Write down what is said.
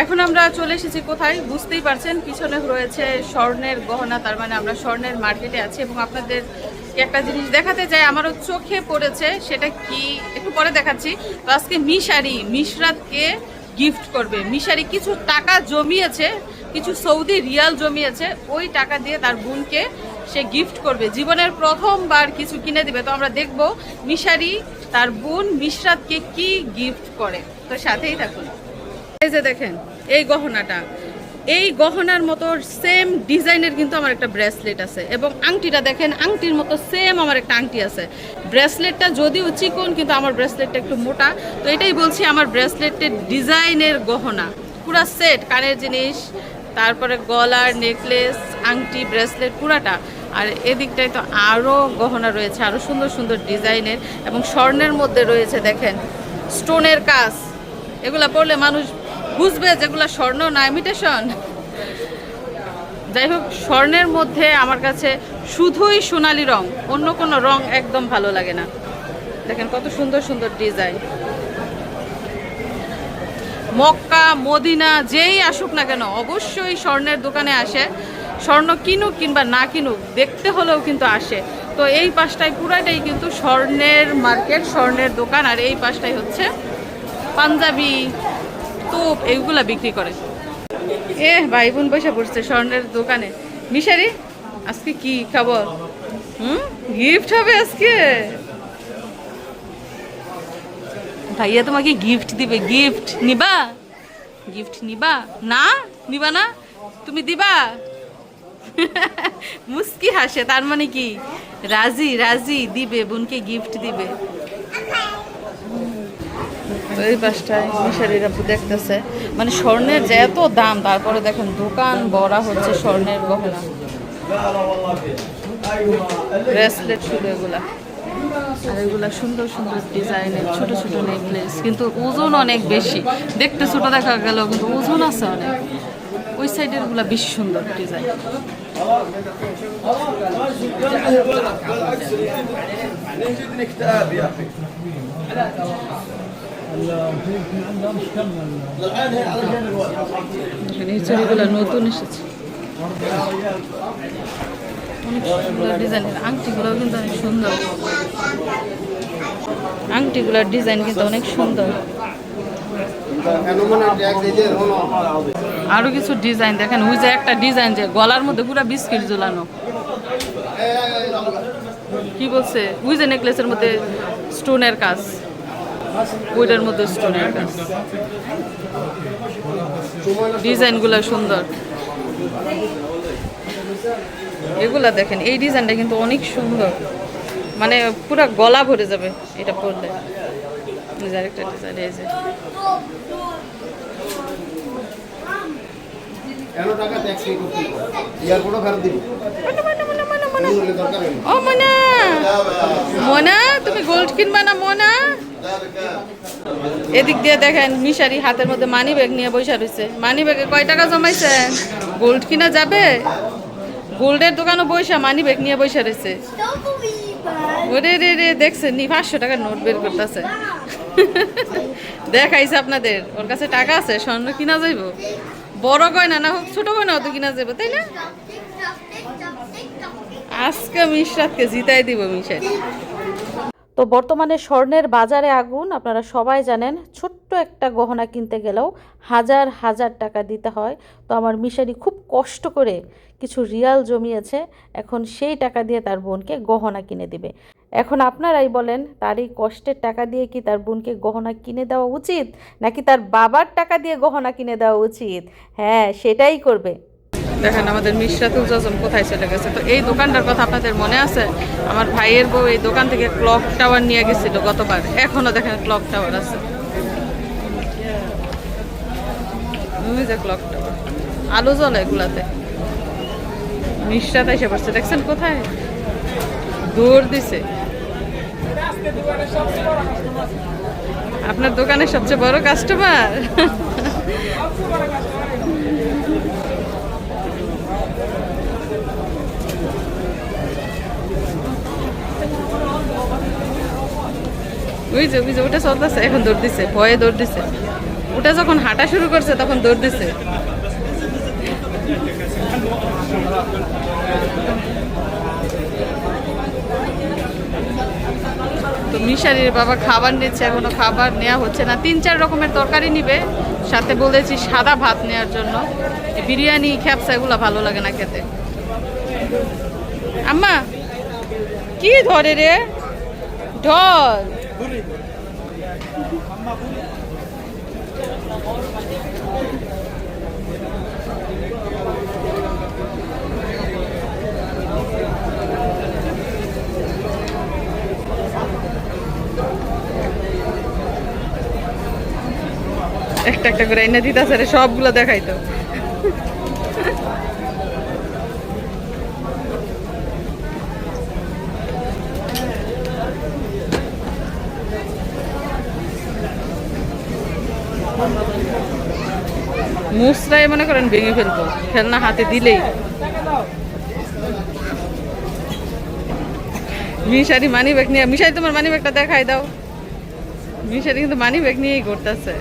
এখন আমরা চলে এসেছি কোথায় বুঝতেই পারছেন, পিছনে রয়েছে স্বর্ণের গহনা, তার মানে আমরা স্বর্ণের মার্কেটে আছি। এবং আপনাদের একটা জিনিস দেখাতে চাই, আমারও চোখে পড়েছে, সেটা কি একটু পরে দেখাচ্ছি। তো আজকে মিশারি মিশরাতকে গিফট করবে। মিশারি কিছু টাকা জমিয়েছে, কিছু সৌদি রিয়াল জমিয়েছে, ওই টাকা দিয়ে তার বোনকে সে গিফট করবে। জীবনের প্রথমবার কিছু কিনে দিবে। তো আমরা দেখব মিশারি তার বোন মিশরাতকে কি গিফট করে। তো সাথেই থাকুন। এই যে দেখেন এই গহনাটা, এই গহনার মতো সেম ডিজাইনের কিন্তু আমার একটা ব্রেসলেট আছে, এবং আংটিটা দেখেন আংটির মতো সেম আমার একটা আংটি আছে। ব্রেসলেটটা যদিও চিকন, কিন্তু আমার ব্রেসলেটটা একটু মোটা। তো এটাই বলছি, আমার ব্রেসলেটের ডিজাইনের গহনা পুরা সেট, কানের জিনিস, তারপরে গলার নেকলেস, আংটি, ব্রেসলেট পুরাটা। আর এদিকটায় তো আরও গহনা রয়েছে, আরও সুন্দর সুন্দর ডিজাইনের, এবং স্বর্ণের মধ্যে রয়েছে দেখেন স্টোনের কাজ। এগুলা পড়লে মানুষ বুঝবে যেগুলো স্বর্ণ না ইমিটেশন। যাই হোক, স্বর্ণের মধ্যে আমার কাছে শুধুই সোনালি রং, অন্য কোনো রং একদম ভালো লাগে না। দেখেন কত সুন্দর সুন্দর ডিজাইন। মক্কা মদিনা যেই আসুক না কেন অবশ্যই স্বর্ণের দোকানে আসে। স্বর্ণ কিনুক কিংবা না কিনুক, দেখতে হলেও কিন্তু আসে। তো এই পাশটায় পুরাটাই কিন্তু স্বর্ণের মার্কেট, স্বর্ণের দোকান। আর এই পাশটাই হচ্ছে পাঞ্জাবি, তোপ, এইগুলা বিক্রি করে। ভাই বোন বসে পড়ছে স্বর্ণের দোকানে। মিশারি আজকে কি খবর? গিফট হবে আজকে। ভাইয়া তোমাকে গিফট দিবে। গিফট নিবা? গিফট নিবা না? নিবা না? তুমি দিবা? মুস্কি হাসে, তার মানে কি রাজি? রাজি দিবে, বোনকে গিফট দিবে। এই পাশটায় মিশারিরা দেখতেছে, মানে স্বর্ণের যে এত দাম, তারপরে দেখেন দোকান ভরা হচ্ছে স্বর্ণের গহনা, ব্রেসলেট, শুধু এগুলা। আর এগুলা সুন্দর সুন্দর ডিজাইনের ছোট ছোট নেকলেস, কিন্তু ওজন অনেক বেশি। দেখতে ছোট দেখা গেল, কিন্তু ওজন আছে অনেক। ওই সাইডের গুলা বেশ সুন্দর ডিজাইন। নতুন এসেছে, অনেক সুন্দর ডিজাইনের। আংটিগুলো কিন্তু অনেক সুন্দর, আংটিগুলোর ডিজাইন কিন্তু অনেক সুন্দর। আরো কিছু ডিজাইন দেখেন, ওই যে একটা ডিজাইন যে গলার মধ্যে পুরো বিস্কিট ঝুলানো, কি বলছে, ওই যে নেকলেসের মধ্যে স্টোনের কাজ, ওইটার মধ্যে স্টোনের কাজ। ডিজাইনগুলো সুন্দর। এগুলা দেখেন, এই ডিজাইনটা কিন্তু অনেক সুন্দর, মানে পুরো গলা ভরে যাবে এটা পরলে। আরেকটা ডিজাইন, এই যে ও মনা, মনা তুমি গোল্ড কিনবা না মনা? এদিক দিয়ে দেখেন মিশারি হাতের মধ্যে মানি ব্যাগ নিয়ে বসে রয়েছে। মানি ব্যাগে কয় টাকা জমাইছেন? গোল্ড কিনা যাবে? গোল্ডের দোকানে বসে মানি ব্যাগ নিয়ে বসে রয়েছে। ওরে রে রে, দেখছেন নি 500 টাকার নোট বের করতেছে। দেখাইছে আপনাদের, ওর কাছে টাকা আছে, স্বর্ণ কিনা যাইব। বড় গয়না না হোক, ছোট গয়নাও তো কিনা যাবে, তাই না? আজকে মিশরাতকে জিতাই দিব মিশারি। তো বর্তমানে স্বর্ণের বাজারে আগুন, আপনারা সবাই জানেন। ছোট্ট একটা গহনা কিনতে গেলেও হাজার হাজার টাকা দিতে হয়। তো আমার মিশারি খুব কষ্ট করে কিছু রিয়াল জমিয়েছে, এখন সেই টাকা দিয়ে তার বোনকে গহনা কিনে দিবে। এখন আপনারাই বলেন, তার এই কষ্টের টাকা দিয়ে কি তার বোনকে গহনা কিনে দেওয়া উচিত, নাকি তার বাবার টাকা দিয়ে গহনা কিনে দেওয়া উচিত? হ্যাঁ, সেটাই করবে। দেখেন আমাদের মিশরাতুল জজম কোথায় চলে গেছে। তো এই দোকানটার কথা আপনাদের মনে আছে? আমার ভাইয়ের বউ এই দোকান থেকে ক্লক টাওয়ার নিয়ে গেছিল গতবার, এখনো দেখেন ক্লক টাওয়ার আছে। যে ক্লক টাওয়ার, আলো জ্বলে এগুলাতে। মিশরাত এসে পড়ছে, দেখছেন কোথায় দৌড় দিছে। আপনার দোকানের সবচেয়ে বড় কাস্টমার। ওই যে ওটা চলতেছে, এখন দৌড় দিছে, ভয়ে দৌড় দিছে। ওটা যখন হাঁটা শুরু করছে তখন দৌড় দিছে। তো মিশারির বাবা খাবার নিচ্ছে, এখনো খাবার নেওয়া হচ্ছে না। 3-4 রকমের তরকারি নিবে, সাথে বলেছি সাদা ভাত নেওয়ার জন্য। বিরিয়ানি খ্যাপসা এগুলো ভালো লাগে না খেতে। আম্মা কি ধরে রে ঢল? একটা একটা করে এনে দিতেছে রে, সবগুলো দেখাইতো। মুসরাই মনে করেন ভেঙে ফেলবো খেলনা হাতে দিলেই। মিশারি মানি ব্যাগ নিয়ে, মিশারি তোমার মানি ব্যাগটা দেখাই দাও। মিশারি কিন্তু মানি ব্যাগ নিয়েই ঘুরতেছে।